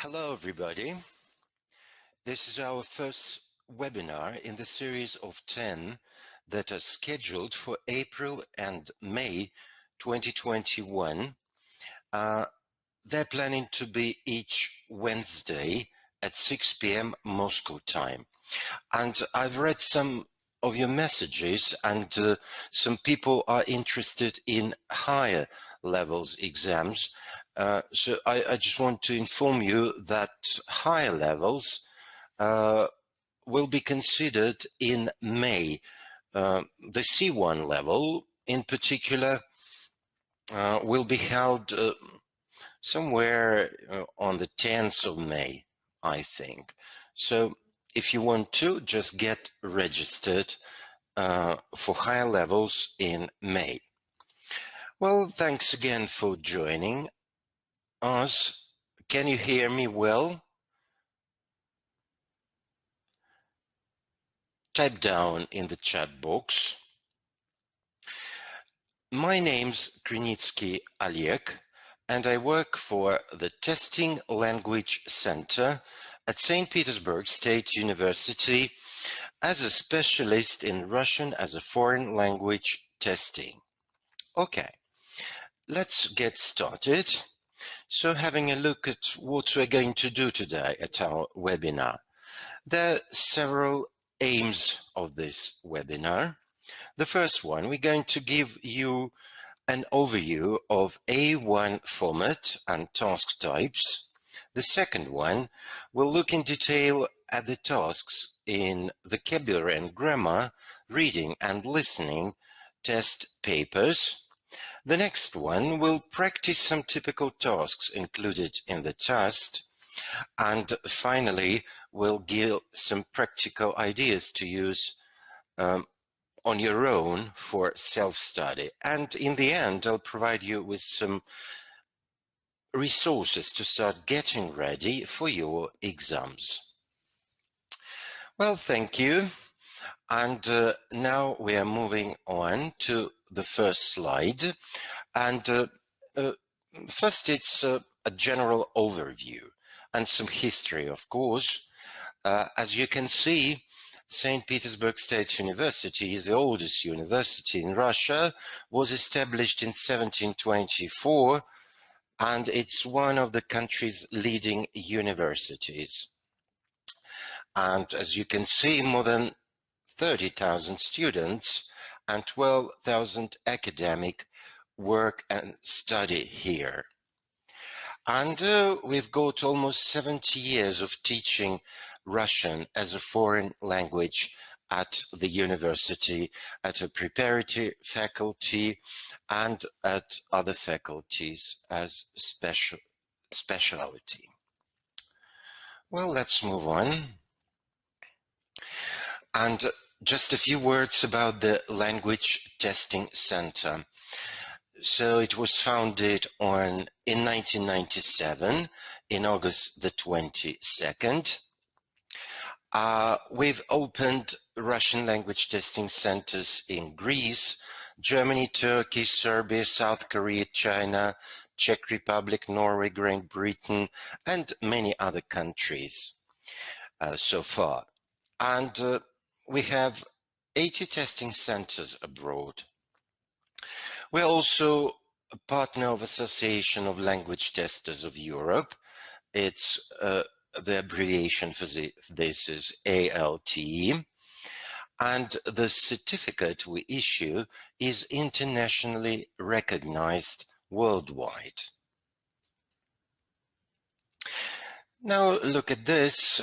Hello, everybody. This is our first webinar in the series of 10 that are scheduled for April and May 2021. They're planning to be each Wednesday at 6 p.m. Moscow time. And I've read some of your messages, and some people are interested in higher levels exams. So I just want to inform you that higher levels will be considered in May. The C1 level in particular will be held somewhere on the 10th of May, I think. So if you want to, just get registered for higher levels in May. Well, thanks again for joining us. Can you hear me well? Type down in the chat box. My name's Krinitsky Oleg, and I work for the Testing Language Center at St. Petersburg State University as a specialist in Russian as a foreign language testing. Okay, let's get started. So having a look at what we're going to do today at our webinar. There are several aims of this webinar. The first one, we're going to give you an overview of A1 format and task types. The second one, we'll look in detail at the tasks in vocabulary and grammar, reading and listening test papers. The next one, we'll practice some typical tasks included in the test. And finally, we'll give some practical ideas to use on your own for self-study. And in the end, I'll provide you with some resources to start getting ready for your exams. Well, thank you. And now we are moving on to the first slide. And first, it's a general overview and some history, of course. As you can see, St. Petersburg State University, the oldest university in Russia, was established in 1724, and it's one of the country's leading universities. And as you can see, more than 30,000 students and 12,000 academic work and study here. And we've got almost 70 years of teaching Russian as a foreign language at the university, at a preparatory faculty, and at other faculties as specialty. Well, let's move on. And just a few words about the Language Testing Center. So it was founded in 1997, in August the 22nd. We've opened Russian language testing centers in Greece, Germany, Turkey, Serbia, South Korea, China, Czech Republic, Norway, Great Britain, and many other countries so far. And we have 80 testing centers abroad. We're also a partner of Association of Language Testers of Europe. It's the abbreviation for this is ALTE, and the certificate we issue is internationally recognized worldwide. Now look at this.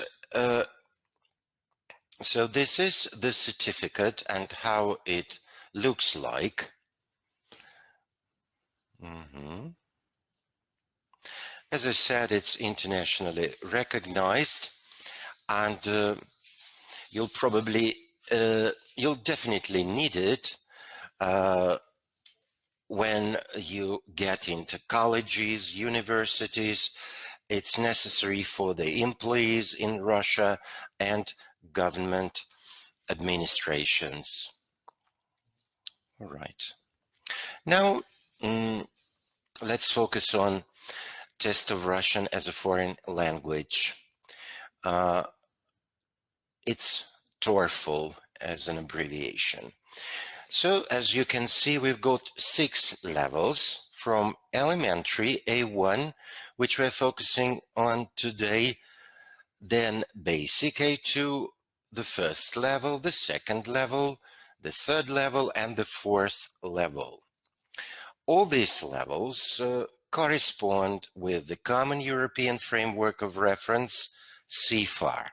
So this is the certificate and how it looks like. As I said, it's internationally recognized, and you'll definitely need it when you get into colleges, universities. It's necessary for the employees in Russia and government administrations. All right. Now, let's focus on test of Russian as a foreign language. It's TORFL as an abbreviation. So as you can see, we've got 6 levels from elementary A1, which we're focusing on today, then basic A2, the first level, the second level, the third level, and the fourth level. All these levels correspond with the Common European Framework of Reference, CFAR.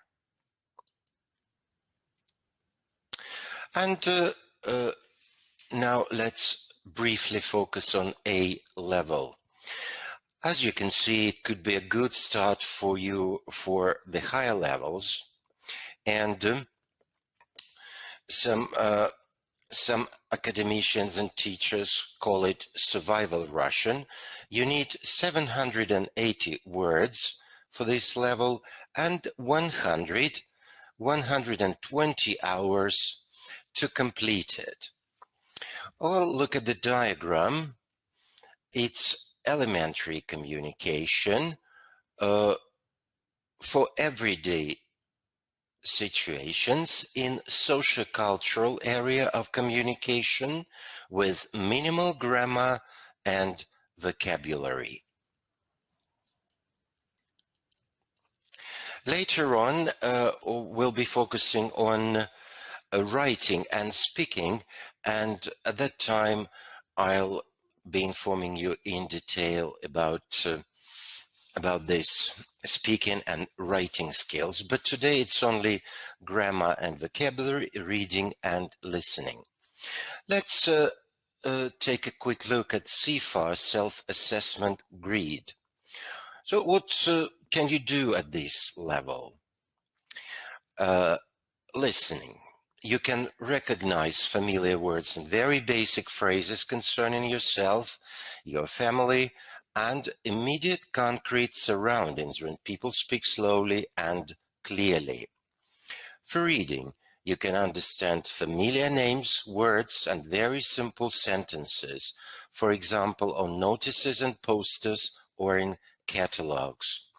And now let's briefly focus on A level. As you can see, it could be a good start for you for the higher levels, and some academicians and teachers call it survival Russian. You need 780 words for this level and 120 hours to complete it. Well, look at the diagram. It's elementary communication for everyday situations in socio-cultural area of communication with minimal grammar and vocabulary. Later on, we'll be focusing on writing and speaking, and at that time I'll be informing you in detail about this speaking and writing skills, but today it's only grammar and vocabulary, reading and listening. Let's take a quick look at CFAR, self-assessment grid. So what can you do at this level? Listening. You can recognize familiar words and very basic phrases concerning yourself, your family, and immediate concrete surroundings when people speak slowly and clearly. For reading, you can understand familiar names, words, and very simple sentences, for example, on notices and posters or in catalogs.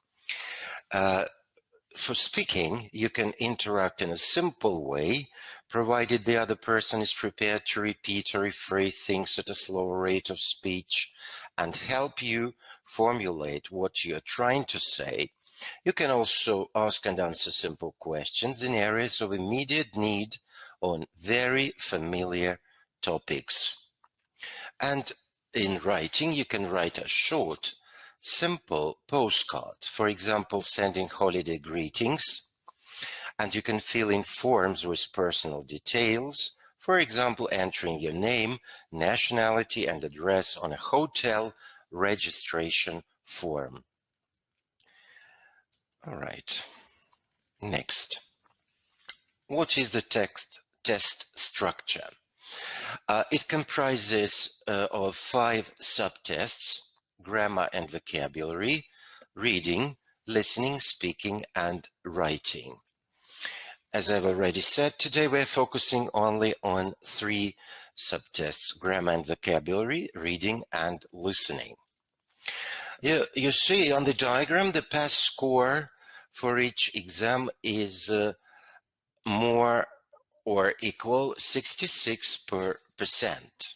For speaking, you can interact in a simple way, provided the other person is prepared to repeat or rephrase things at a slower rate of speech and help you formulate what you're trying to say. You can also ask and answer simple questions in areas of immediate need on very familiar topics. And in writing, you can write a short, simple postcard, for example, sending holiday greetings, and you can fill in forms with personal details, for example, entering your name, nationality, and address on a hotel registration form. All right, next. What is the test structure? It comprises of 5 subtests: grammar and vocabulary, reading, listening, speaking, and writing. As I've already said, today we're focusing only on 3 subtests: grammar and vocabulary, reading, and listening. You see on the diagram the pass score for each exam is more or equal 66%.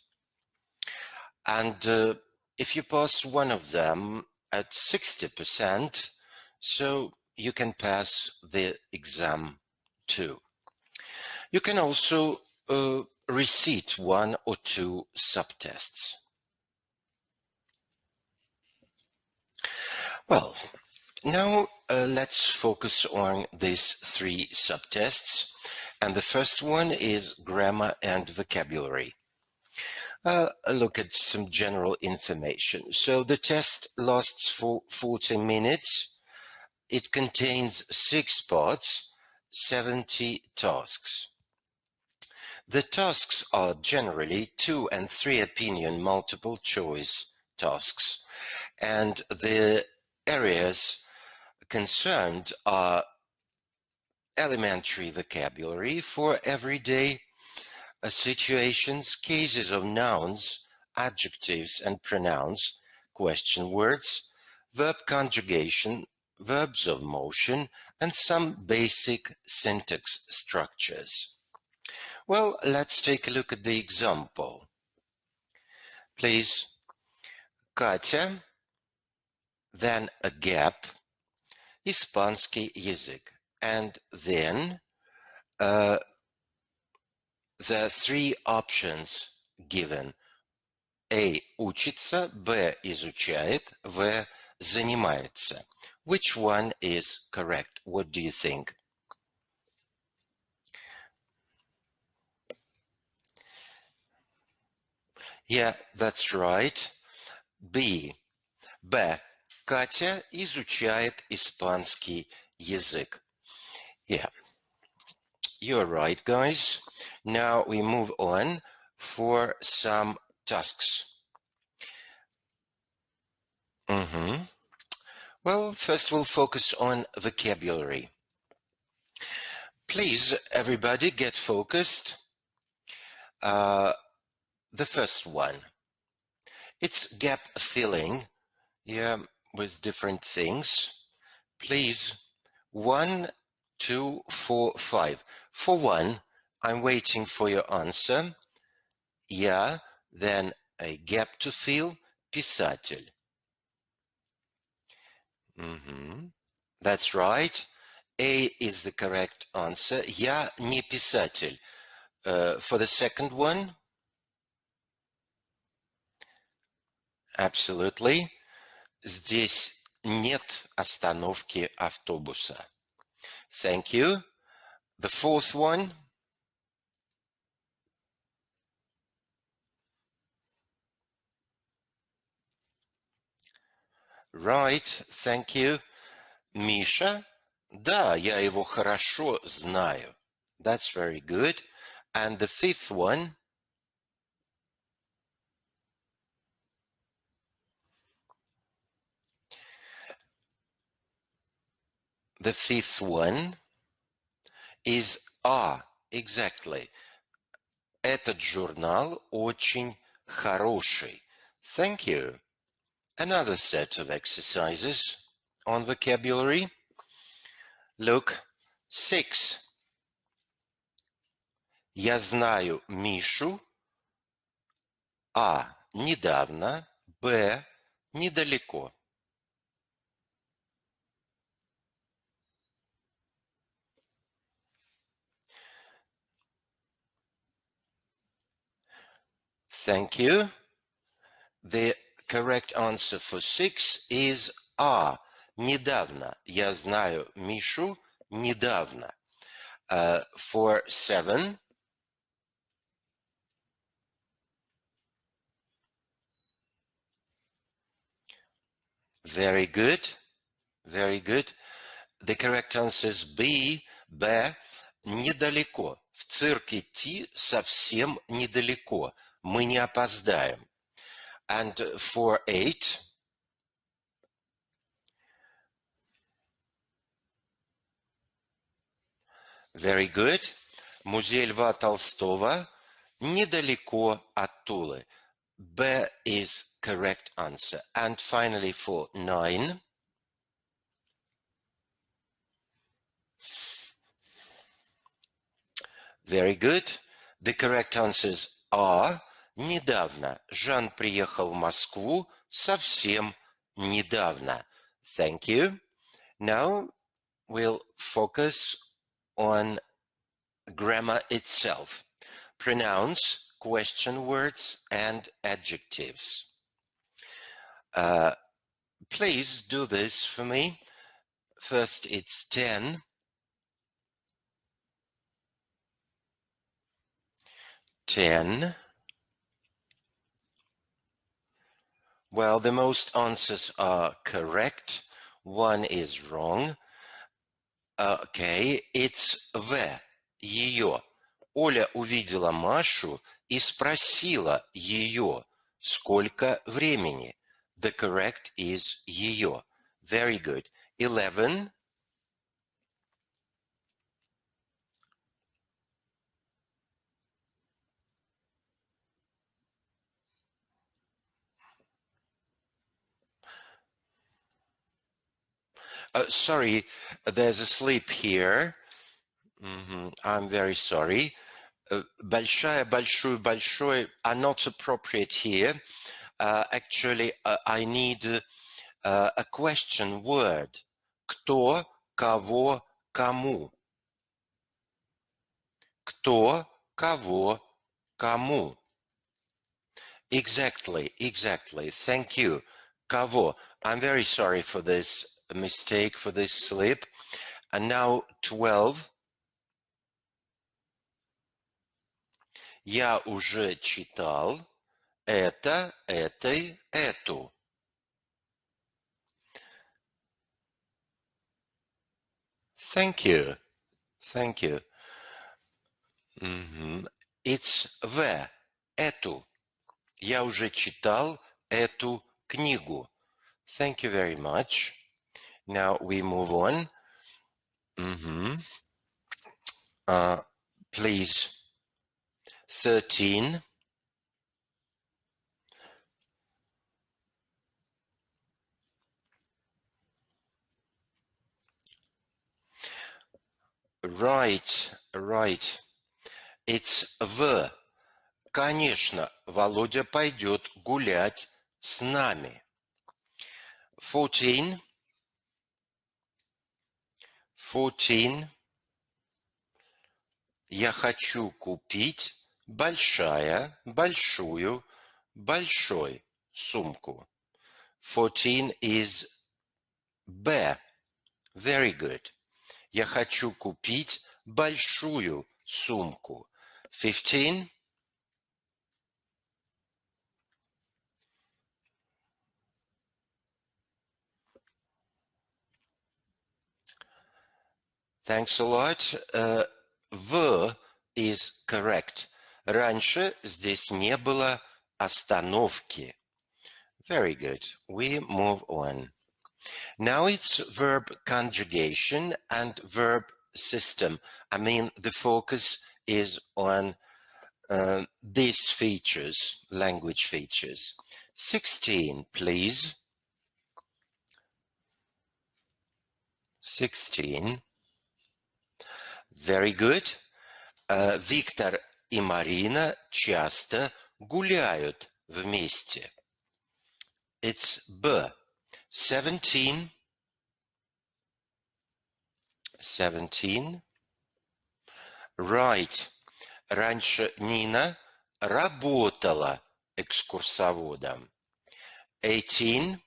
And if you pass one of them at 60%, so you can pass the exam too. You can also resit 1 or 2 subtests. Well, now let's focus on these 3 subtests, and the first one is grammar and vocabulary. Look at some general information. So the test lasts for 40 minutes. It contains 6 parts, 70 tasks. The tasks are generally 2 and 3 opinion multiple choice tasks, and the areas concerned are elementary vocabulary for everyday situations, cases of nouns, adjectives and pronouns, question words, verb conjugation, verbs of motion, and some basic syntax structures. Well, let's take a look at the example. Please, Katya, then a gap, испанский язык, and then the three options given. A учится, B изучает, V занимается. Which one is correct? What do you think? Yeah, that's right. B. Катя изучает испанский язык. Yeah, you're right, guys. Now we move on for some tasks. Well, first we'll focus on vocabulary. Please, everybody, get focused. The first one. It's gap filling, yeah, with different things. Please, 1, 2, 4, 5. For 1, I'm waiting for your answer. Yeah, then a gap to fill, писатель. That's right. A is the correct answer. Я не писатель. For the second one, absolutely. Здесь нет остановки автобуса. Thank you. The fourth one. Right, thank you. Миша? Да, я его хорошо знаю. That's very good. And the fifth one. The fifth one is exactly. Этот журнал очень хороший. Thank you. Another set of exercises on vocabulary. Look, 6. Я знаю Мишу. А. Недавно. Б. Недалеко. Thank you. The correct answer for 6 is A. Недавно. Я знаю Мишу недавно. For 7. Very good. Very good. The correct answer is B. Б. Недалеко. В цирк идти совсем недалеко. Мы не опоздаем. And for 8. Very good. Музей Льва Толстого недалеко от Тулы. B is correct answer. And finally for 9. Very good. The correct answers are недавно. Жан приехал в Москву совсем недавно. Thank you. Now we'll focus on grammar itself. Pronounce, question words, and adjectives. Please do this for me. First, it's 10. 10. Well, the most answers are correct. One is wrong. Okay, it's В. Ее. Оля увидела Машу и спросила ее, сколько времени. The correct is ее. Very good. 11. Sorry, there's a slip here. I'm very sorry. Большая, большую, большой are not appropriate here. Actually, I need a question word. Кто, кого, кому. Кто, кого, кому. Exactly. Thank you. Кого. I'm very sorry for this mistake, for this slip. And now 12. Я уже читал это, этой, эту. Thank you. It's the, эту. Я уже читал эту книгу. Thank you very much. Now we move on. Please. 13. Right. It's the. Конечно, Володя пойдет гулять с нами. 14. Я хочу купить большую, большой сумку. 14 is B. Very good. Я хочу купить большую сумку. 15. Thanks a lot. The is correct. Раньше здесь не было остановки. Very good. We move on. Now it's verb conjugation and verb system. I mean, the focus is on these features, language features. 16, please. 16. Very good. Виктор и Марина часто гуляют вместе. It's B. 17. Right. Раньше Нина работала экскурсоводом. 18.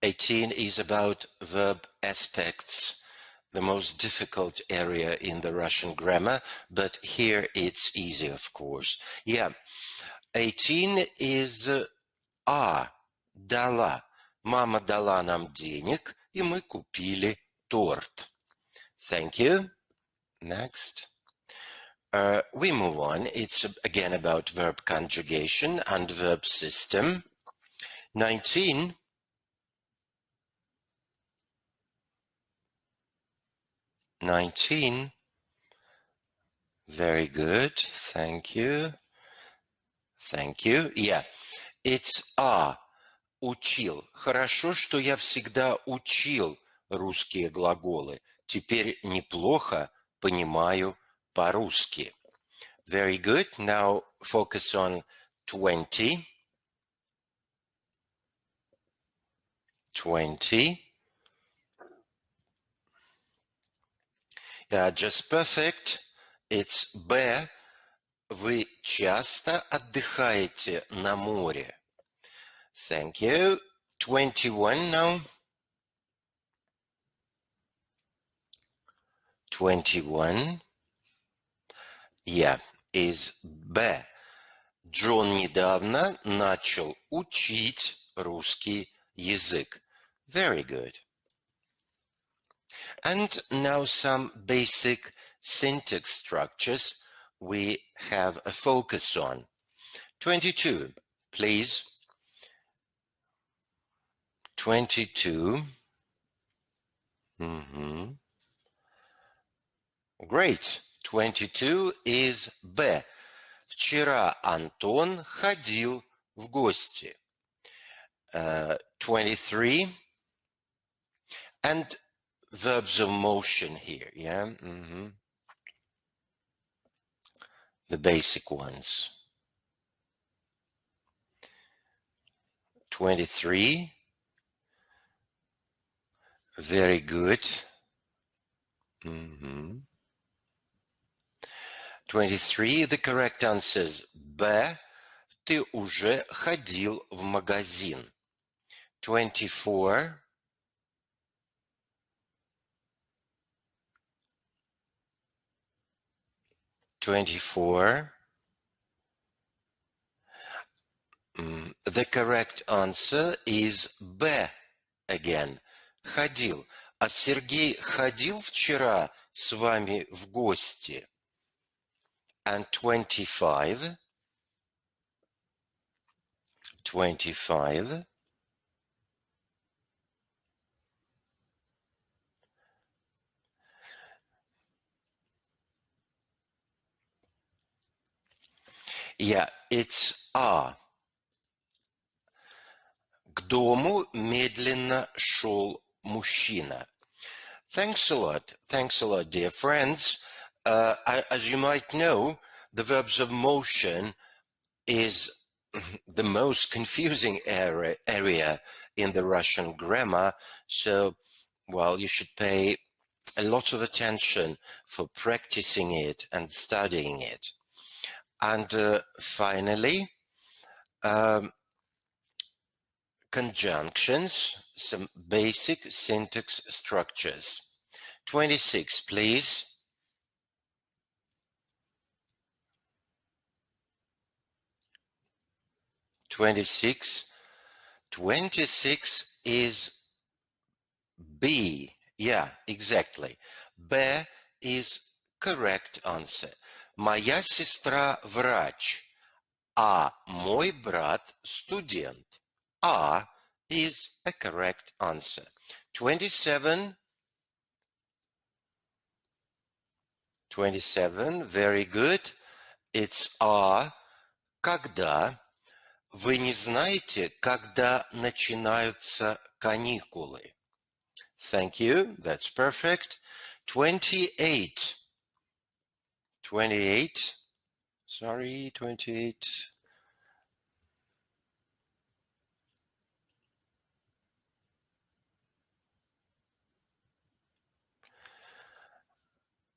18 is about verb aspects, the most difficult area in the Russian grammar, but here it's easy, of course. Yeah, 18 is дала. Мама дала нам денег, и мы купили торт. Thank you. Next. We move on. It's again about verb conjugation and verb system. 19. 19. Very good. Thank you. Yeah. It's учил. Хорошо, что я всегда учил русские глаголы. Теперь неплохо понимаю по-русски. Very good. Now focus on 20. 20. Just perfect. It's B. Вы часто отдыхаете на море. Thank you. 21 now. 21. Yeah, is B. Джон недавно начал учить русский язык. Very good. And now some basic syntax structures we have a focus on. 22, please. 22. Great. 22 is B. В Вчера Антон ходил в гости. 23. And verbs of motion here, yeah? The basic ones. 23. Very good. 23. The correct answer is B. Ты уже ходил в магазин. 24. 24. The correct answer is B again. Ходил. А Сергей ходил вчера с вами в гости? And 25. 25. Yeah, it's A. К дому медленно шел мужчина. Thanks a lot, dear friends. As you might know, the verbs of motion is the most confusing area in the Russian grammar. So, well, you should pay a lot of attention for practicing it and studying it. And finally, conjunctions, some basic syntax structures. 26, please. 26. 26 is B. Yeah, exactly. B is correct answer. Моя сестра врач, а мой брат студент. A is a correct answer. 27. 27, very good. It's A. Когда? Вы не знаете, когда начинаются каникулы? Thank you. That's perfect. 28. 28. Sorry, 28.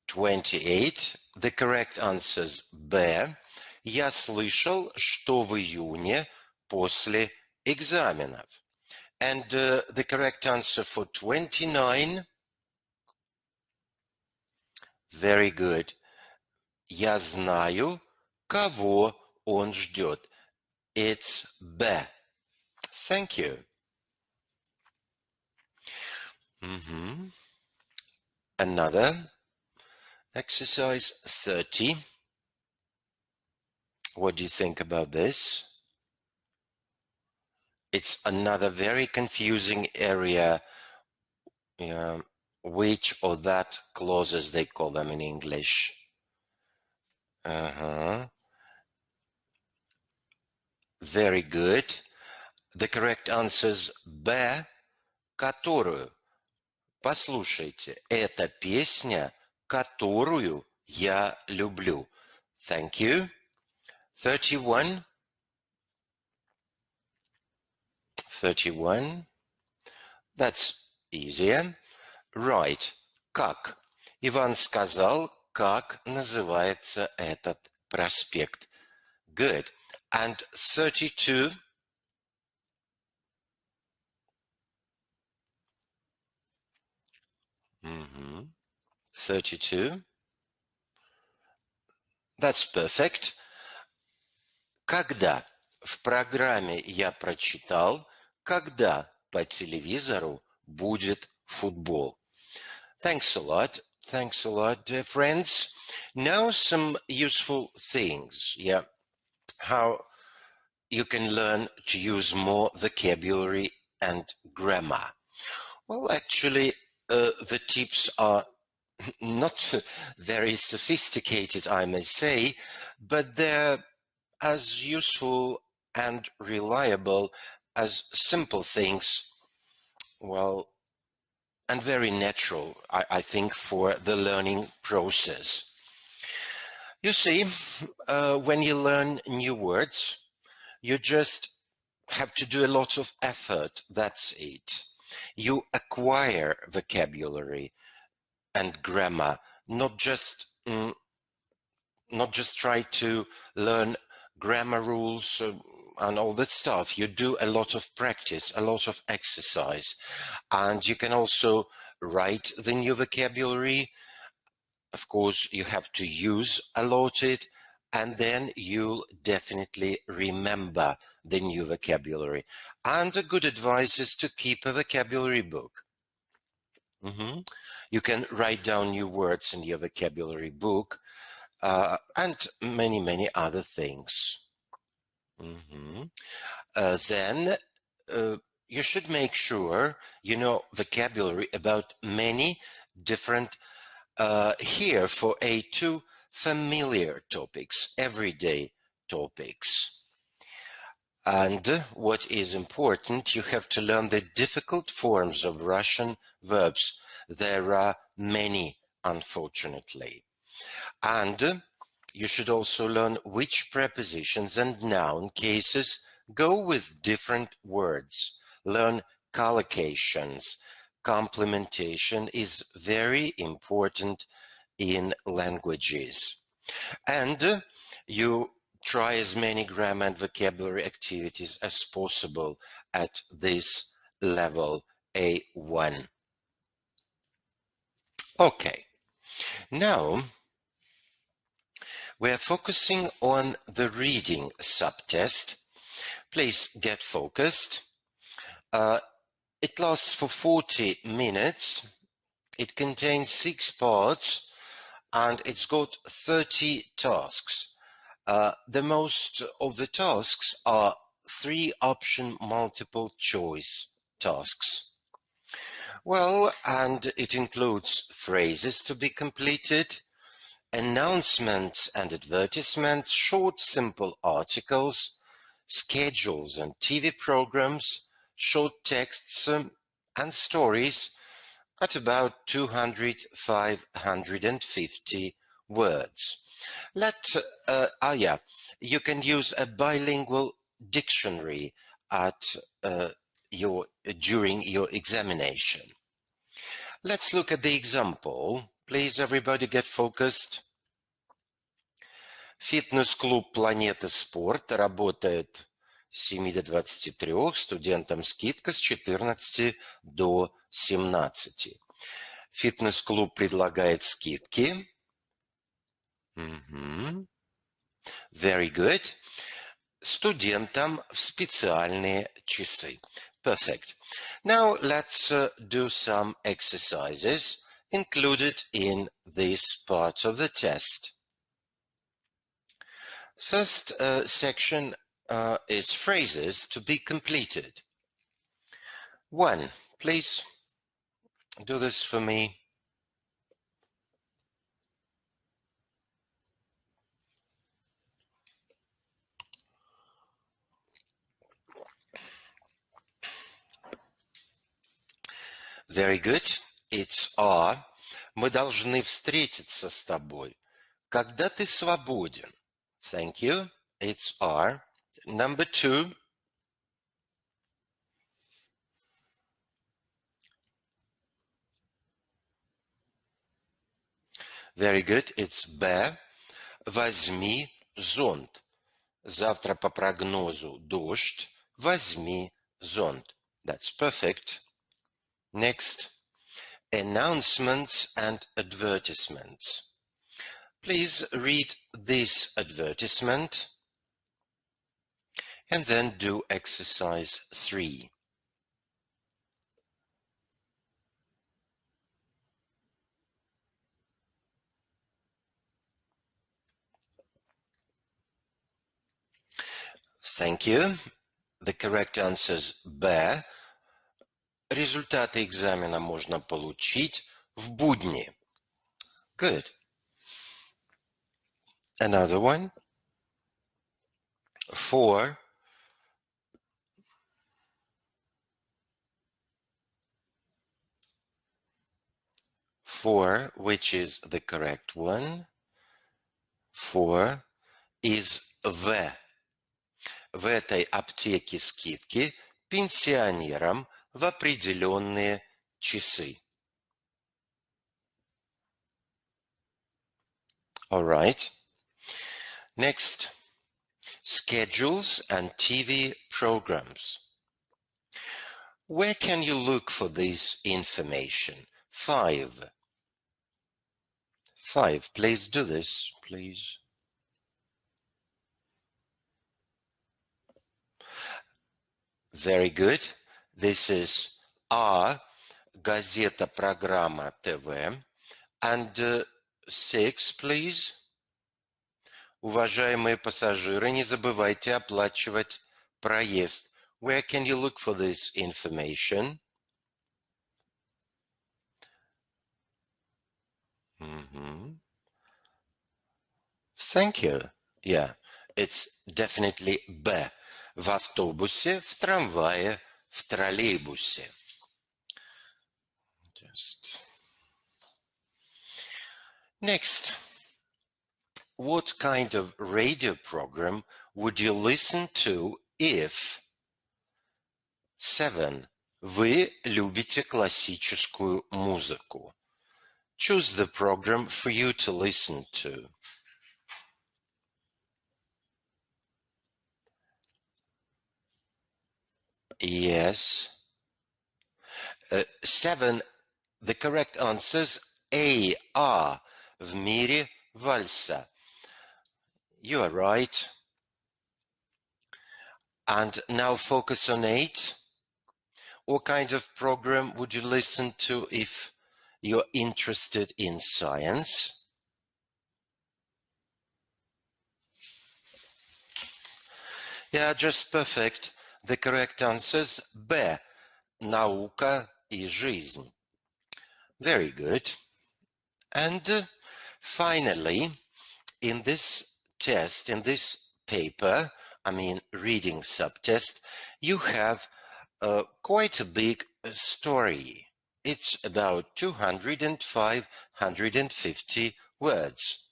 28. The correct answer is B. Я слышал, что в июне после экзаменов. And the correct answer for 29. Very good. Я знаю, кого он ждет. It's B. Thank you. Another exercise 30. What do you think about this? It's another very confusing area, which or that clauses they call them in English. Very good. The correct answer is B, которую. Послушайте, это песня, которую я люблю. Thank you. 31. 31. That's easier. Right. Как? Иван сказал, как называется этот проспект. Good. And 32. 32. That's perfect. Когда? В программе я прочитал, когда по телевизору будет футбол. Thanks a lot. Thanks a lot, dear friends. Now some useful things. Yeah. How you can learn to use more vocabulary and grammar. Well, actually, the tips are not very sophisticated, I may say, but they're as useful and reliable as simple things, well, and very natural, I think, for the learning process. You see, when you learn new words, you just have to do a lot of effort, that's it. You acquire vocabulary and grammar, not just try to learn grammar rules and all that stuff. You do a lot of practice, a lot of exercise, and you can also write the new vocabulary. Of course, you have to use a lot it, and then you'll definitely remember the new vocabulary. And a good advice is to keep a vocabulary book. You can write down new words in your vocabulary book, and many other things. Then you should make sure you know vocabulary about many different, here for A2, familiar topics, everyday topics. And what is important, you have to learn the difficult forms of Russian verbs. There are many, unfortunately. And you should also learn which prepositions and noun cases go with different words. Learn collocations. Complementation is very important in languages. And you try as many grammar and vocabulary activities as possible at this level, A1. Okay, now we are focusing on the reading subtest. Please get focused. It lasts for 40 minutes. It contains 6 parts and it's got 30 tasks. The most of the tasks are 3-option multiple choice tasks. Well, and it includes phrases to be completed, announcements and advertisements, short simple articles, schedules and TV programs, short texts and stories at about 200-550 words. You can use a bilingual dictionary during your examination. Let's look at the example. Please, everybody, get focused. Фитнес-клуб «Планета Спорт» работает с 7 до 23, студентам скидка с 14 до 17. Фитнес-клуб предлагает скидки. Very good. Студентам в специальные часы. Perfect. Now let's do some exercises included in this part of the test. First section is phrases to be completed. 1. Please do this for me. Very good. It's are. Мы должны встретиться с тобой. Когда ты свободен? Thank you. It's are. Number 2. Very good. It's be. Возьми зонт. Завтра по прогнозу дождь. Возьми зонт. That's perfect. Next. Announcements and advertisements. Please read this advertisement and then do exercise 3. Thank you. The correct answer is B. Результаты экзамена можно получить в будни. Good. Another one. 4, which is the correct one. 4 is в этой аптеке скидки пенсионерам в определенные часы. All right. Next, schedules and TV programs. Where can you look for this information? 5. Please do this, please. Very good. This is R, Газета, программа, ТВ. And 6, please. Уважаемые пассажиры, не забывайте оплачивать проезд. Where can you look for this information? Thank you. Yeah, it's definitely B. В автобусе, в трамвае, в троллейбусе. Next, what kind of radio program would you listen to if 7. Вы любите классическую музыку. Choose the program for you to listen to. Yes. 7. The correct answers A, A. В мире вальса. You are right. And now focus on 8. What kind of program would you listen to if you're interested in science? Yeah, just perfect. The correct answers B. Наука и жизнь. Very good. And finally, in this test, in this paper, I mean reading subtest, you have quite a big story. It's about 200 and 550 words.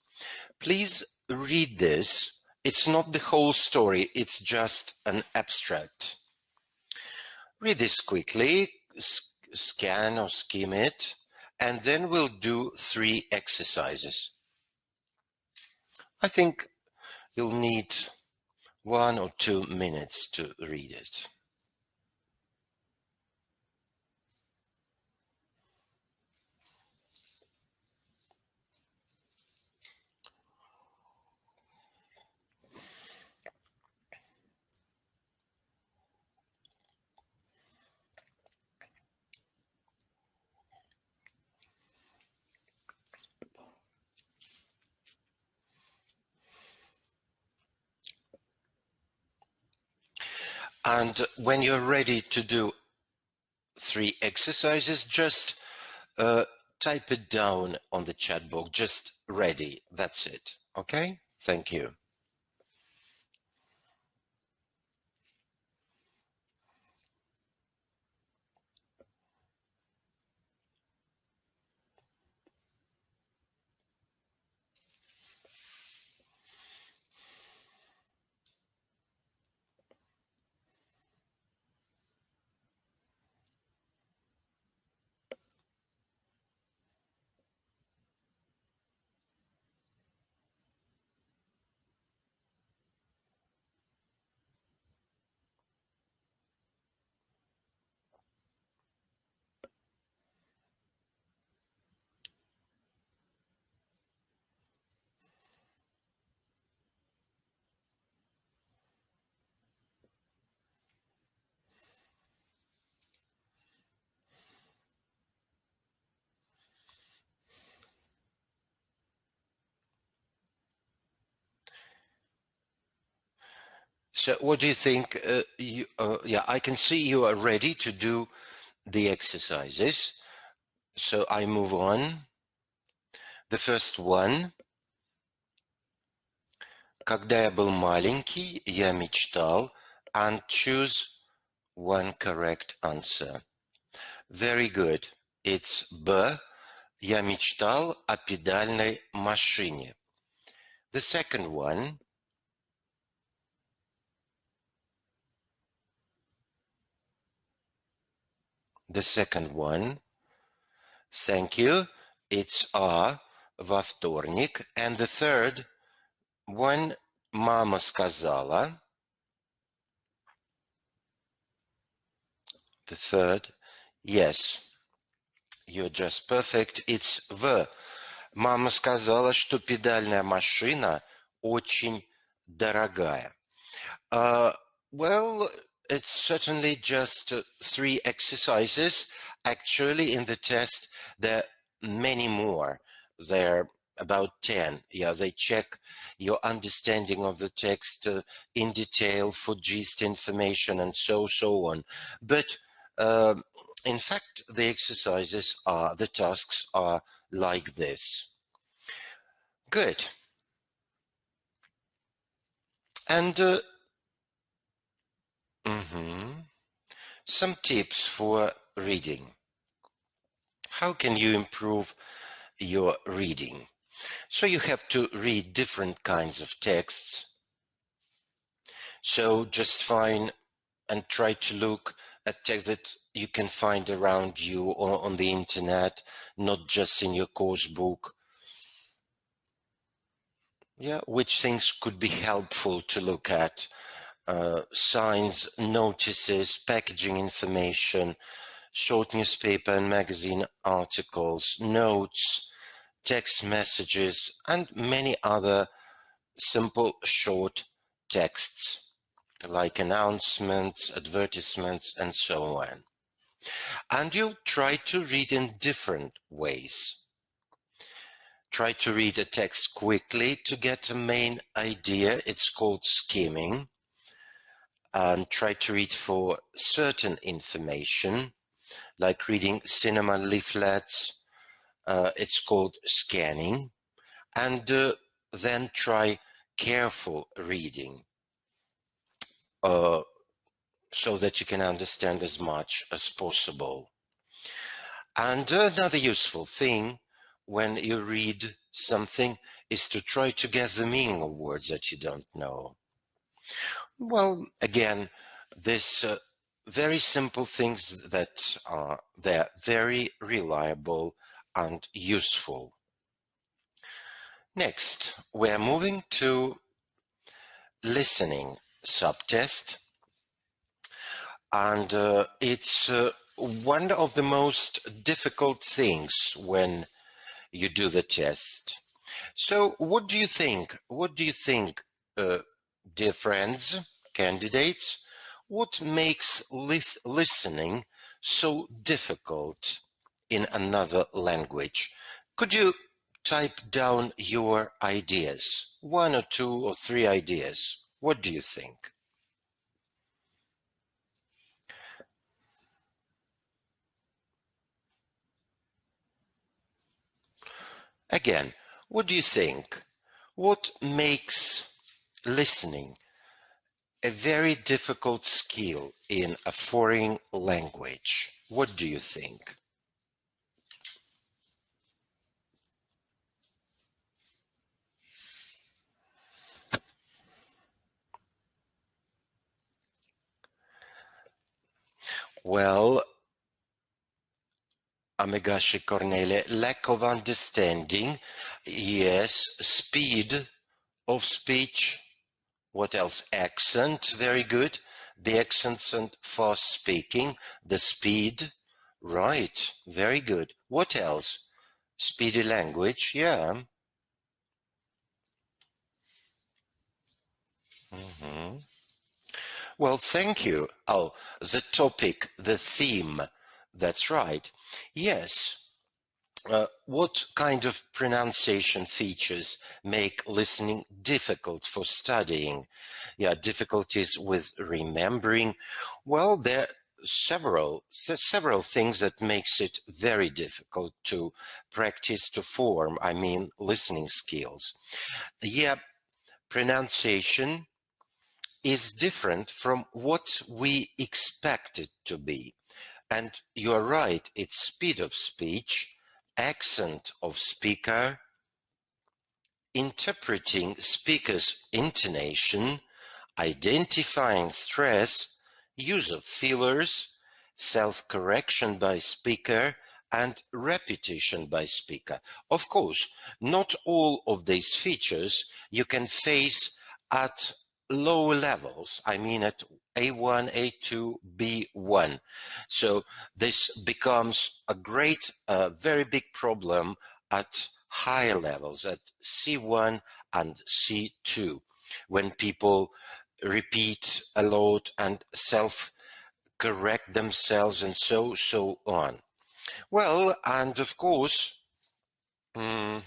Please read this. It's not the whole story, it's just an abstract. Read this quickly, scan or skim it, and then we'll do 3 exercises. I think you'll need 1 or 2 minutes to read it. And when you're ready to do 3 exercises, just type it down on the chat box, just ready, that's it, okay? Thank you. So what do you think? Yeah, I can see you are ready to do the exercises. So I move on. The first one, Когда я был маленький, я мечтал, and choose one correct answer. Very good. It's B. Я мечтал о педальной машине. The second one. The second one. Thank you. It's A. Во вторник. And the third one. Мама сказала. The third. Yes. You're just perfect. It's V. Мама сказала, что педальная машина очень дорогая. Well, it's certainly just 3 exercises. Actually, in the test, there are many more. There are about 10. Yeah, they check your understanding of the text in detail for gist information and so on. But in fact, the exercises are, the tasks are like this. Good. And some tips for reading. How can you improve your reading? So you have to read different kinds of texts. So just find and try to look at text that you can find around you or on the internet, not just in your course book. Yeah, which things could be helpful to look at? Signs, notices, packaging information, short newspaper and magazine articles, notes, text messages, and many other simple short texts like announcements, advertisements, and so on. And you'll try to read in different ways. Try to read a text quickly to get a main idea. It's called skimming. And try to read for certain information, like reading cinema leaflets. It's called scanning. And then try careful reading so that you can understand as much as possible. And another useful thing when you read something is to try to guess the meaning of words that you don't know. Well, again, this very simple things that are they're very reliable and useful. Next, we're moving to listening subtest, and it's one of the most difficult things when you do the test. So what do you think? What do you think, dear friends, candidates, what makes listening so difficult in another language? Could you type down your ideas, 1 or 2 or 3 ideas? What do you think? Again, what do you think? What makes listening a very difficult skill in a foreign language? What do you think? Well, Amigashi Cornelia, lack of understanding, yes, speed of speech, what else? Accent, very good. The accents and fast speaking, the speed, right, very good. What else? Speedy language, yeah. Well, thank you. Oh, the topic, the theme, that's right. Yes. What kind of pronunciation features make listening difficult for studying? Yeah, difficulties with remembering. Well, there are several things that makes it very difficult to practice, to form, listening skills. Yeah, pronunciation is different from what we expect it to be. And you're right, it's speed of speech, accent of speaker, interpreting speaker's intonation, identifying stress, use of fillers, self-correction by speaker, and repetition by speaker. Of course, not all of these features you can face at low levels, I mean at A1, A2, B1. So this becomes a great, very big problem at higher levels, at C1 and C2, when people repeat a lot and self-correct themselves and so on. Well, and of course, when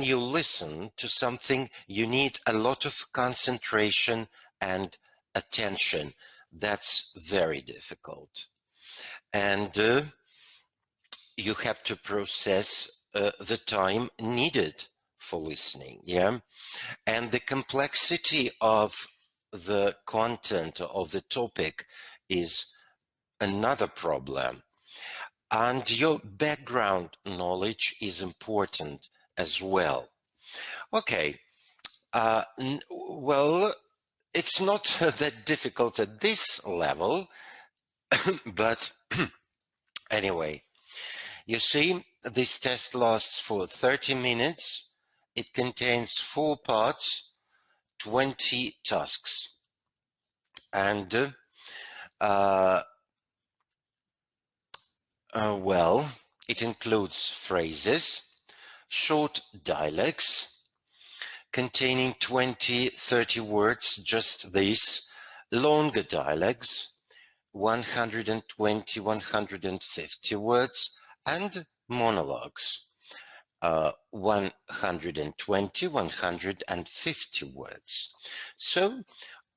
you listen to something, you need a lot of concentration and attention. That's very difficult. And you have to process the time needed for listening, yeah? And the complexity of the content of the topic is another problem. And your background knowledge is important as well. Okay, well, it's not that difficult at this level, but anyway, you see, this test lasts for 30 minutes. It contains 4 parts, 20 tasks. And, well, it includes phrases, short dialects, containing 20-30 words, just this, longer dialects, 120-150 words, and monologues, 120-150 words. So,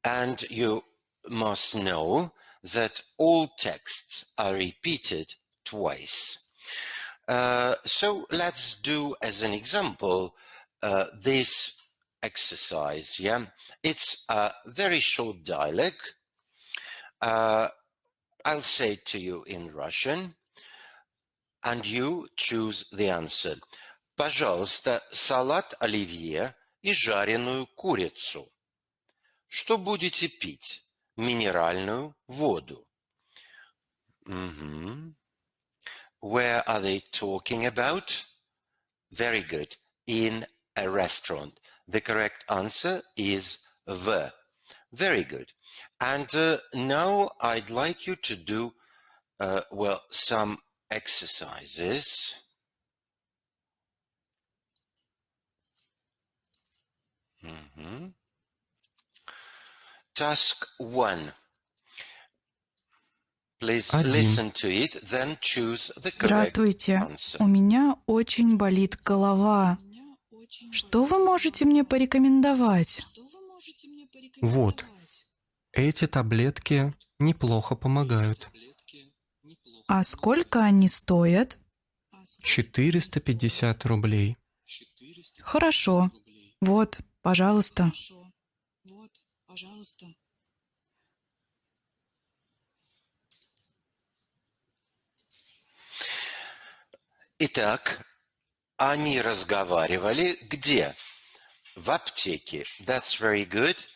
and you must know that all texts are repeated twice. So let's do, as an example, this exercise, yeah? It's a very short dialogue. I'll say it to you in Russian, and you choose the answer. Пожалуйста, салат оливье и жареную курицу. Что будете пить? Минеральную воду. Where are they talking about? Very good. In a restaurant. The correct answer is the. Very good. And now I'd like you to do, well, some exercises. Task 1. Please listen to it, then choose the correct Здравствуйте. answer. У меня очень болит голова. Что вы можете мне порекомендовать? Вот, эти таблетки неплохо помогают. А сколько они стоят? 450 рублей. Хорошо. Вот, пожалуйста. Итак, они разговаривали где? В аптеке. That's very good.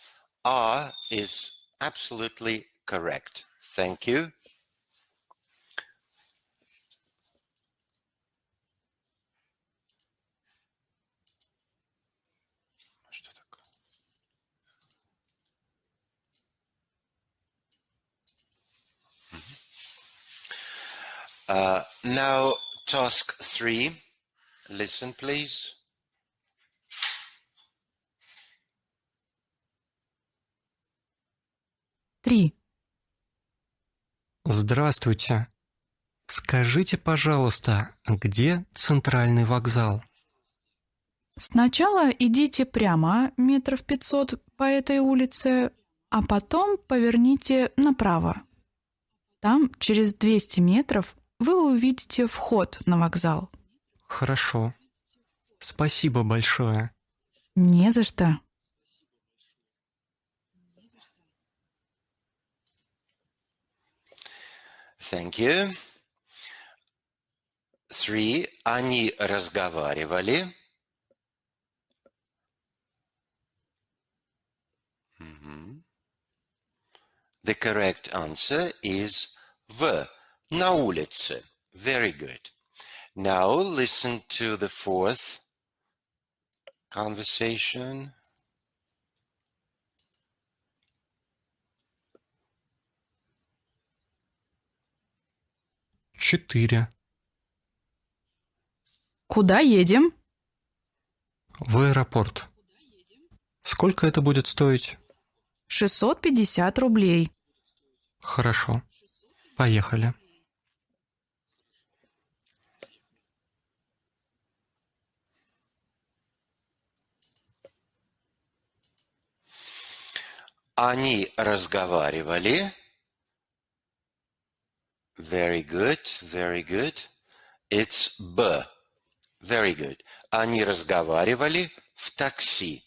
R is absolutely correct. Thank you. Что такое? Now, task 3. Listen, please. Три. Здравствуйте. Скажите, пожалуйста, где центральный вокзал? Сначала идите прямо 500 метров по этой улице, а потом поверните направо. Там, через 200 метров, вы увидите вход на вокзал. Хорошо. Спасибо большое. Не за что. Thank you. 3. Они разговаривали. The correct answer is в. На улице. Very good. Now listen to the fourth conversation. Четыре. Куда едем? В аэропорт. Сколько это будет стоить? 650 рублей. Хорошо. Поехали. Они разговаривали. Very good, very good. It's Б. Very good. Они разговаривали в такси.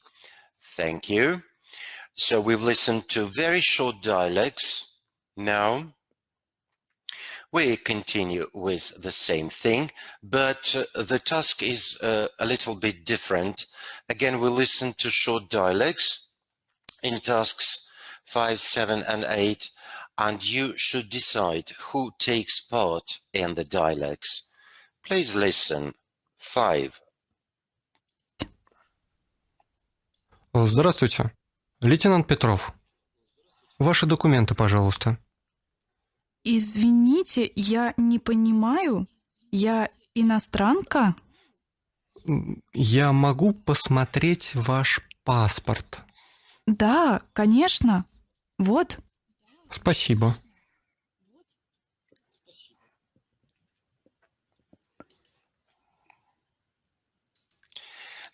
Thank you. So we've listened to very short dialects. Now we continue with the same thing, but the task is a little bit different. Again, we listen to short dialects in tasks 5, 7, and 8, and you should decide who takes part in the dialects. Please listen. 5. Здравствуйте. Лейтенант Петров. Ваши документы, пожалуйста. Извините, я не понимаю. Я иностранка? Я могу посмотреть ваш паспорт? Да, конечно. Вот. Спасибо.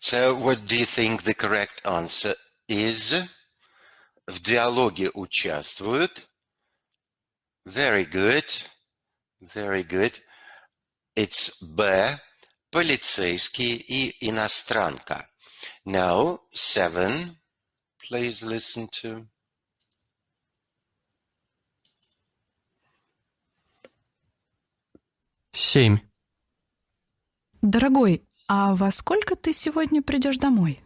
So what do you think the correct answer is? В диалоге участвуют. Very good. Very good. It's Б. Полицейский и иностранка. Now, 7. Please listen to. Семь. Дорогой, а во сколько ты сегодня придешь домой?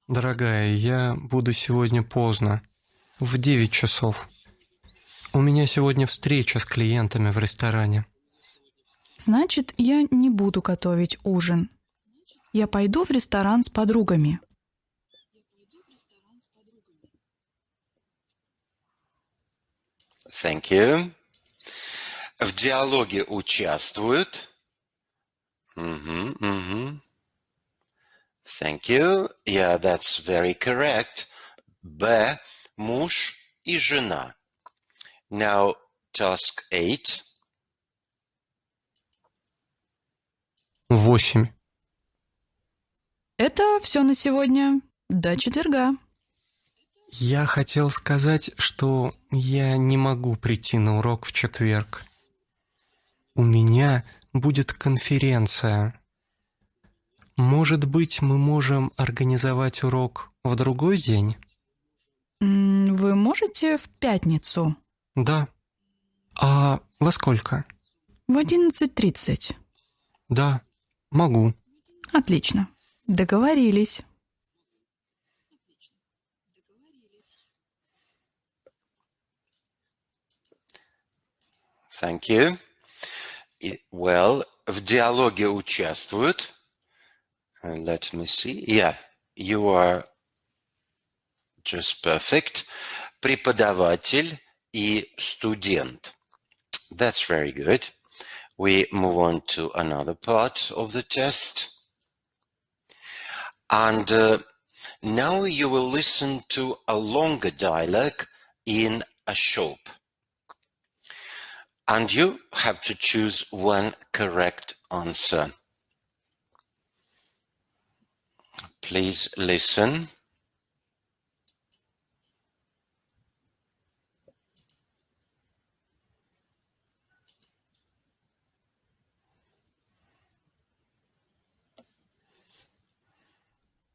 Дорогая, я буду сегодня поздно. В 9 часов. У меня сегодня встреча с клиентами в ресторане. Значит, я не буду готовить ужин. Я пойду в ресторан с подругами. Thank you. В диалоге участвуют. Thank you. Yeah, that's very correct. Б. Муж и жена. Now, task 8. 8. Это все на сегодня. До четверга. Я хотел сказать, что я не могу прийти на урок в четверг. У меня будет конференция. Может быть, мы можем организовать урок в другой день? Вы можете в пятницу? Да. А во сколько? В 11:30. Да, могу. Отлично. Договорились. Thank you. Well, в диалоге участвуют. Let me see. Yeah, you are just perfect. Преподаватель и студент. That's very good. We move on to another part of the test. And now you will listen to a longer dialogue in a shop. And you have to choose one correct answer. Please listen.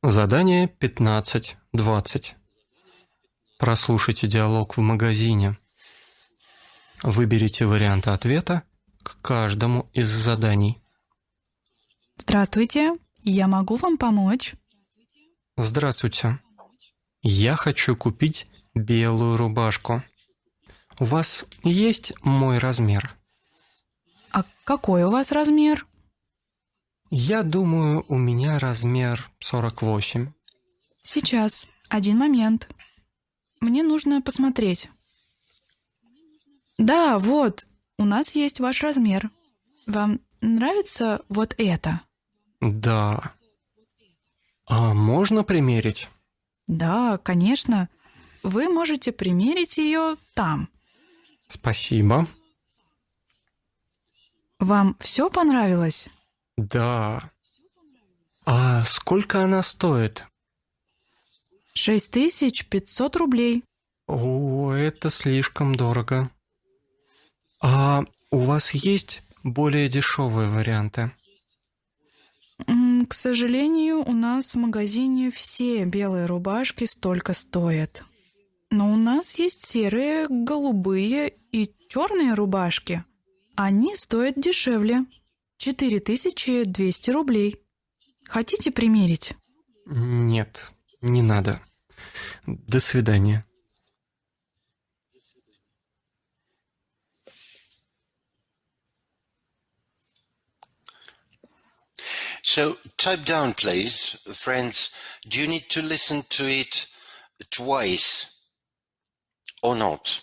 Задание 15-20. Прослушайте диалог в магазине. Выберите варианты ответа к каждому из заданий. Здравствуйте, я могу вам помочь? Здравствуйте. Я хочу купить белую рубашку. У вас есть мой размер? А какой у вас размер? Я думаю, у меня размер 48. Сейчас, один момент. Мне нужно посмотреть. Да, вот, у нас есть ваш размер. Вам нравится вот это? Да. А можно примерить? Да, конечно. Вы можете примерить ее там. Спасибо. Вам все понравилось? Да. А сколько она стоит? 6500 рублей. О, это слишком дорого. А у вас есть более дешевые варианты? К сожалению, у нас в магазине все белые рубашки столько стоят. Но у нас есть серые, голубые и черные рубашки. Они стоят дешевле. 4200 рублей. Хотите примерить? Нет, не надо. До свидания. So type down, please, friends. Do you need to listen to it twice or not?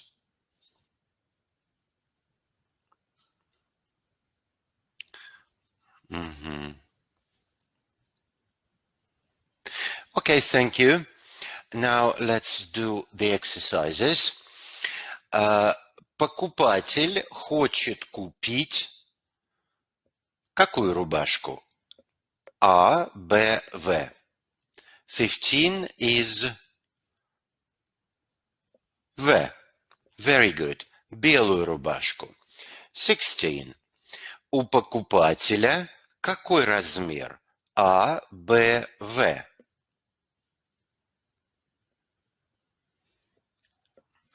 Okay, thank you. Now let's do the exercises. Покупатель хочет купить какую рубашку? A, B, V. 15 is V. Very good. Белую рубашку. 16. У покупателя какой размер? A, B, V.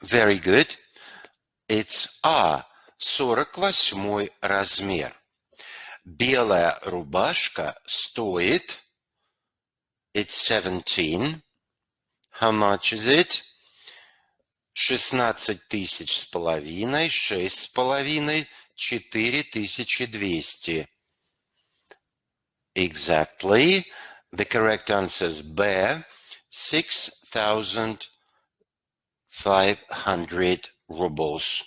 Very good. It's A. 48 размер. Белая рубашка стоит. It's 17. How much is it? 16 тысяч с половиной, 6 с половиной, 4200. Exactly. The correct answer is B. 6,500 rubles.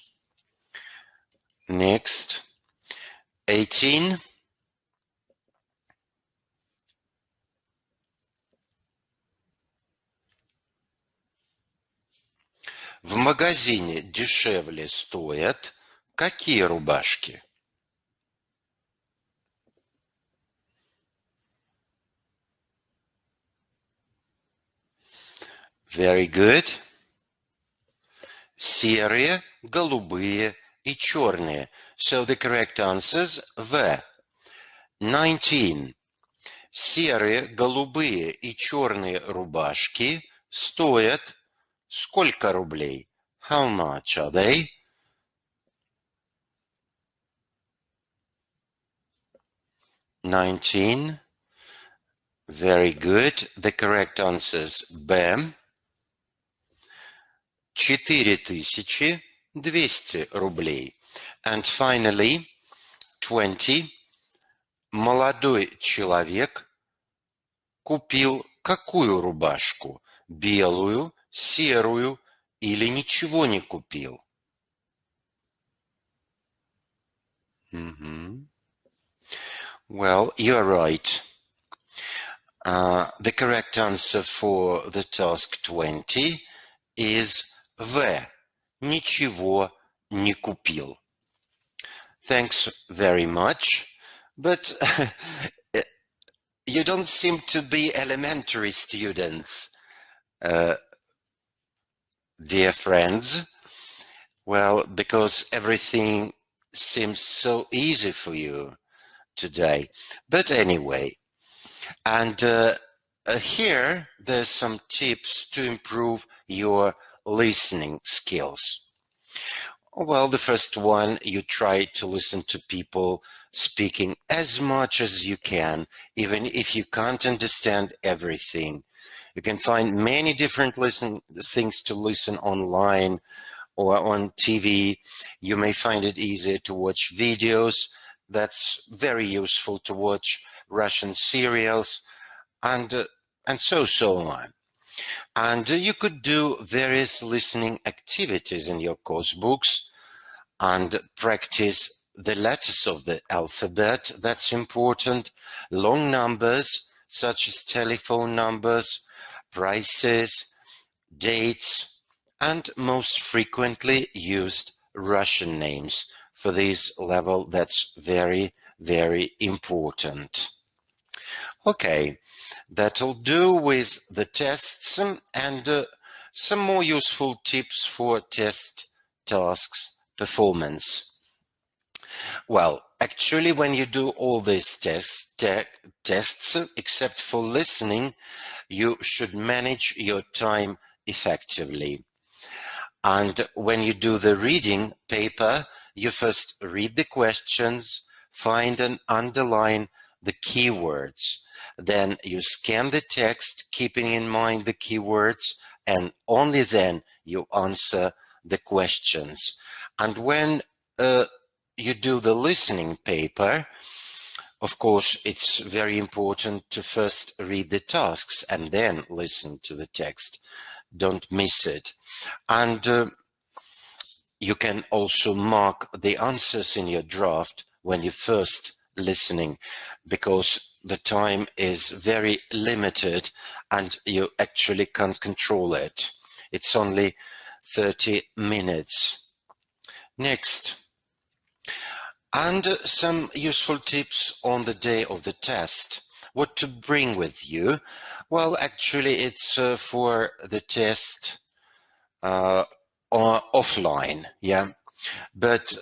Next. 18. В магазине дешевле стоят какие рубашки? Very good. Серые, голубые и черные. So the correct answers V. 19. Серые, голубые и черные рубашки стоят сколько рублей? How much are they? $19. Very good. The correct answer is B. 4200 рублей. And finally, 20. Молодой человек купил какую рубашку? Белую, серую или ничего не купил? Well, you're right. The correct answer for the task 20 is V. Ничего не купил. Thanks very much. But you don't seem to be elementary students, dear friends. Well, because everything seems so easy for you today. But anyway, and Here, there's some tips to improve your listening skills. Well, the first one, you try to listen to people speaking as much as you can, even if you can't understand everything. You can find many different things to listen online or on TV. You may find it easier to watch videos. That's very useful to watch Russian serials and so on. And you could do various listening activities in your course books and practice the letters of the alphabet. That's important. Long numbers, such as telephone numbers, prices, dates, and most frequently used Russian names. For this level, that's very, very important. Okay, that'll do with the tests and some more useful tips for test tasks performance. Well, actually, when you do all these tests, except for listening, you should manage your time effectively. And when you do the reading paper, you first read the questions, find and underline the keywords. Then you scan the text, keeping in mind the keywords, and only then you answer the questions. And when you do the listening paper, of course, it's very important to first read the tasks and then listen to the text. Don't miss it. And you can also mark the answers in your draft when you're first listening, because the time is very limited and you actually can't control it. It's only 30 minutes. Next. And some useful tips on the day of the test. What to bring with you? Well, actually, it's for the test offline, yeah. But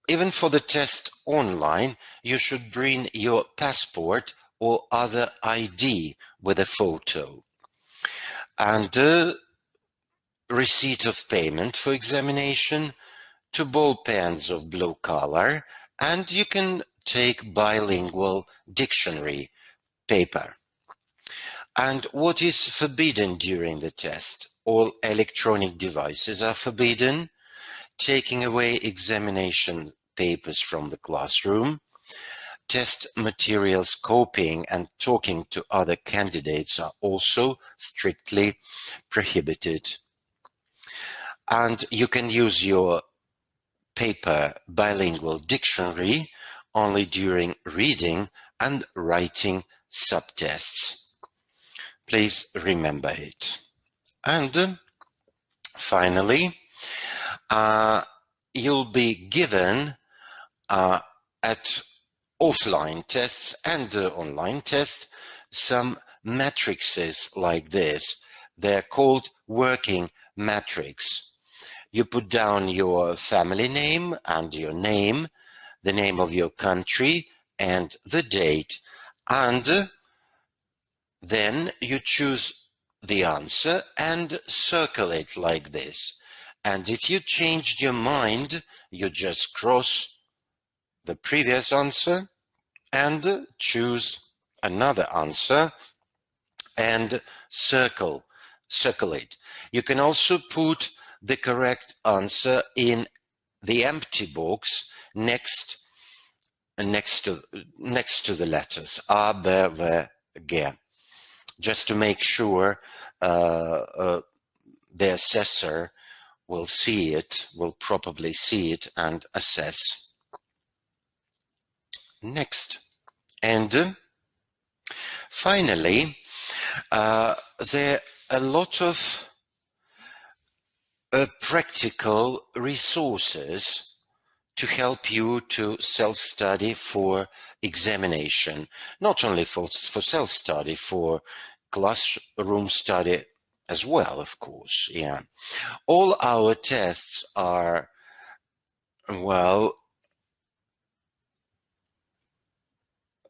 even for the test online, you should bring your passport or other ID with a photo. And receipt of payment for examination, 2 ball pens of blue color, and you can take bilingual dictionary paper. And what is forbidden during the test? All electronic devices are forbidden. Taking away examination papers from the classroom. Test materials copying and talking to other candidates are also strictly prohibited. And you can use your paper bilingual dictionary only during reading and writing subtests. Please remember it. And finally, you'll be given at offline tests and online tests some matrices like this. They're called working matrix. You put down your family name and your name, the name of your country and the date, and then you choose the answer and circle it like this. And if you changed your mind, you just cross the previous answer and choose another answer and circle it. You can also put the correct answer in the empty box next to the letters A, B, V, G, just to make sure the assessor will probably see it and assess. Next. And finally, there are a lot of practical resources to help you to self-study for examination. Not only for self-study, for classroom study as well, of course, yeah. All our tests are, well,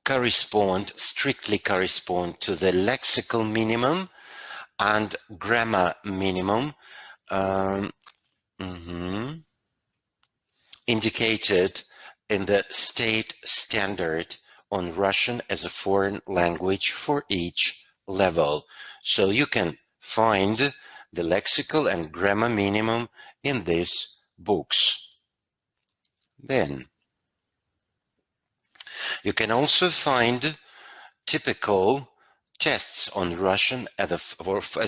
strictly correspond to the lexical minimum and grammar minimum indicated in the state standard on Russian as a foreign language for each level. So you can find the lexical and grammar minimum in these books. Then you can also find typical tests on Russian as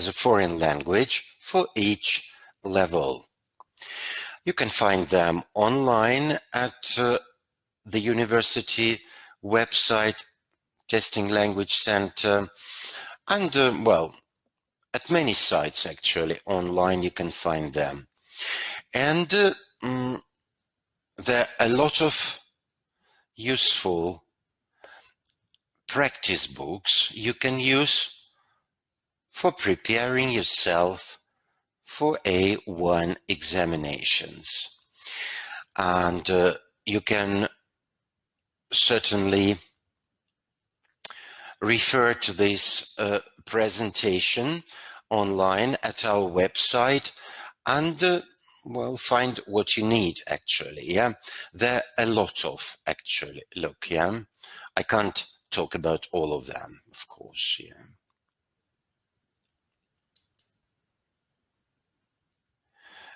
a foreign language for each level. You can find them online at the university website, Testing Language Center, and well, at many sites actually online you can find them. And there are a lot of useful practice books you can use for preparing yourself for A1 examinations. And you can certainly refer to this presentation online at our website and well, find what you need actually. Yeah, there are a lot of actually. Look, yeah, I can't talk about all of them, of course. Yeah.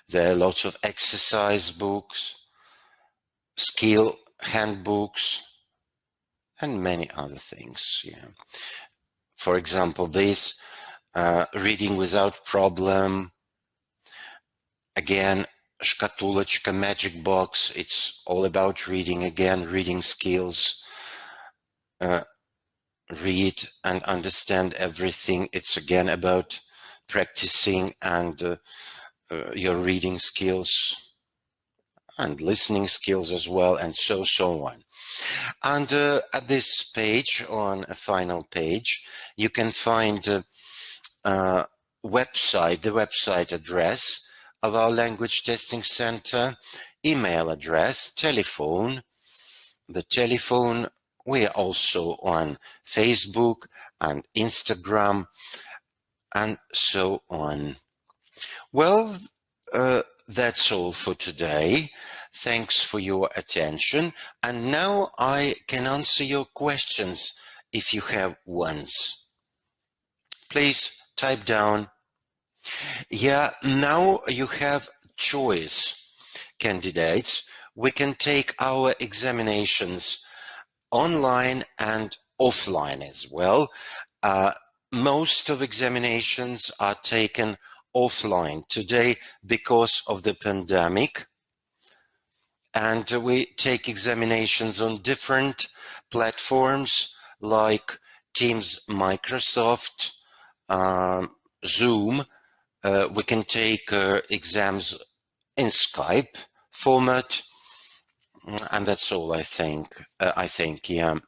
There are lots of exercise books, skill handbooks, and many other things. Yeah. For example, this reading without problem. Again, Шкатулочка, magic box. It's all about reading. Again, reading skills. Read and understand everything. It's again about practicing and your reading skills and listening skills as well, and so on. And at this page, on a final page, you can find the website address of our language testing center, email address, telephone. The telephone, we are also on Facebook and Instagram and so on. Well, that's all for today. Thanks for your attention. And now I can answer your questions if you have ones. Please type down. Yeah, now you have choice, candidates. We can take our examinations online and offline as well. Most of examinations are taken offline today because of the pandemic, and we take examinations on different platforms like Teams, Microsoft, Zoom. We can take exams in Skype format, and that's all I think. Yeah.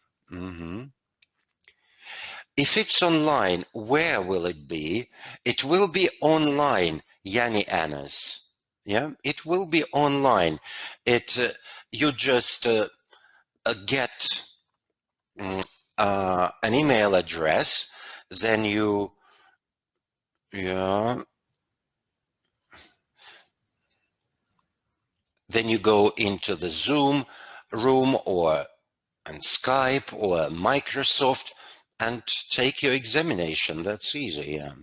If it's online, where will it be? It will be online, Yanni Annas. Yeah, it will be online. You just get an email address, then you go into the Zoom room or on Skype or Microsoft and take your examination. That's easy. Yeah.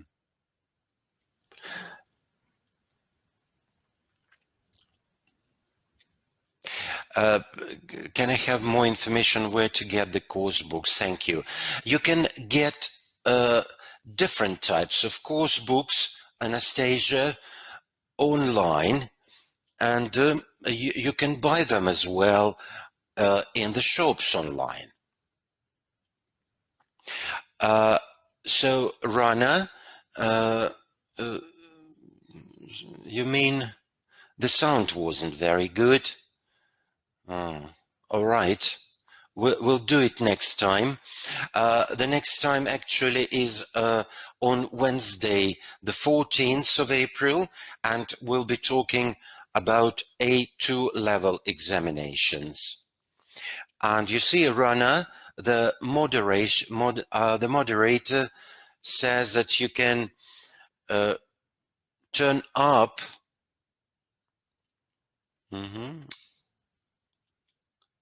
Can I have more information where to get the course books? Thank you. You can get different types of course books, Anastasia, online, and you can buy them as well in the shops online. So, Rana, you mean the sound wasn't very good? All right. We'll do it next time. The next time actually is on Wednesday, the 14th of April, and we'll be talking about A2 level examinations. And you see, Rana, the moderator says that you can turn up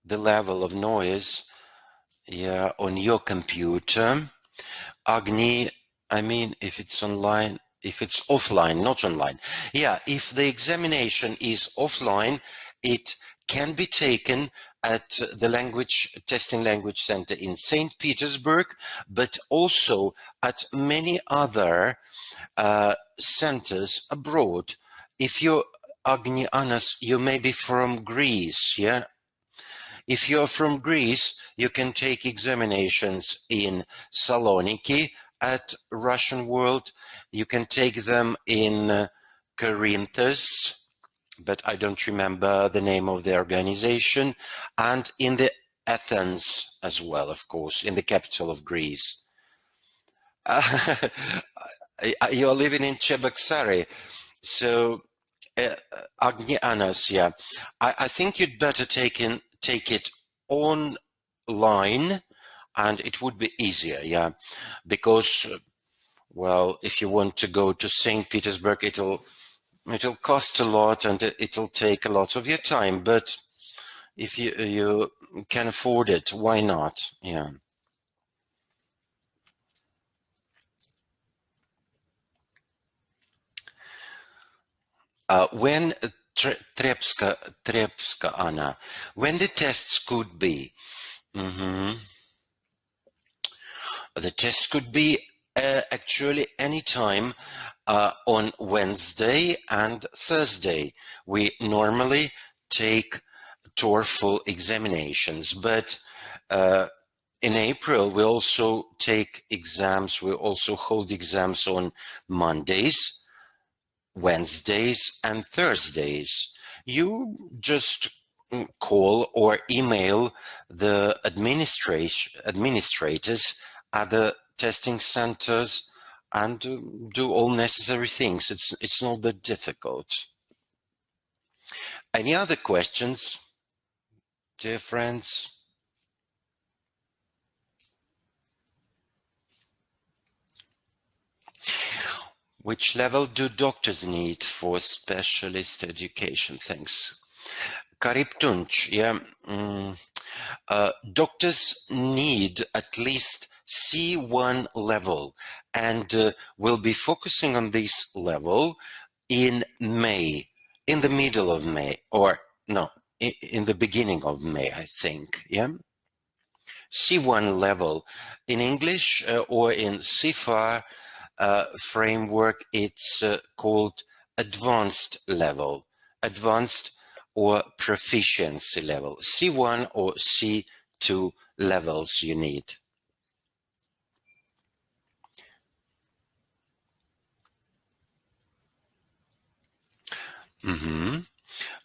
the level of noise, yeah, on your computer. Agni, I mean, if it's online, if it's offline, not online. Yeah, if the examination is offline, it can be taken at the Testing Language Center in St. Petersburg, but also at many other centers abroad. If you're Agni Anas, you may be from Greece, yeah? If you're from Greece, you can take examinations in Saloniki at Russian World. You can take them in Corinthus, but I don't remember the name of the organization, and in the Athens as well, of course, in the capital of Greece. You're living in Cheboksary, so Agni Anas, yeah. I think you'd better take it online, and it would be easier, yeah, because well, if you want to go to St. Petersburg, it'll cost a lot and it'll take a lot of your time, but if you can afford it, why not? Yeah. When Trepska Anna, when the tests could be? The tests could be actually any time on Wednesday and Thursday. We normally take TORFL examinations, but in April we also take exams. We also hold exams on Mondays, Wednesdays, and Thursdays. You just call or email the administrators at the testing centers and do all necessary things. It's not that difficult. Any other questions, dear friends? Which level do doctors need for specialist education? Thanks. Karib Tunç, yeah. Doctors need at least C1 level, and we'll be focusing on this level in May, in the middle of May, or no, in the beginning of May, I think, yeah? C1 level. In English or in CFAR framework, it's called advanced level, advanced or proficiency level. C1 or C2 levels you need.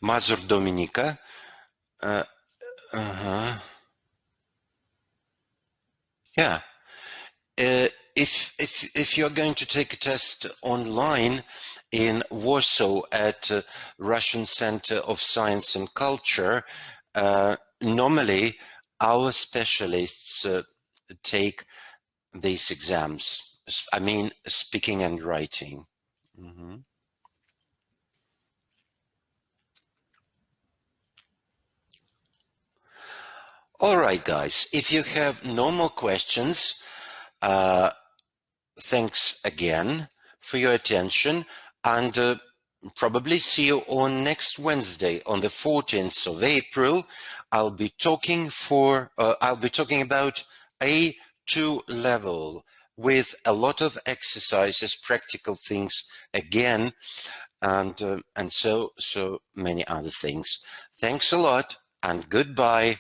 Mazur Dominica. Yeah. If you're going to take a test online in Warsaw at Russian Center of Science and Culture, normally our specialists take these exams. I mean, speaking and writing. All right, guys, if you have no more questions, thanks again for your attention, and probably see you on next Wednesday, on the 14th of April. I'll be talking about A2 level with a lot of exercises, practical things again, and so many other things. Thanks a lot, and goodbye.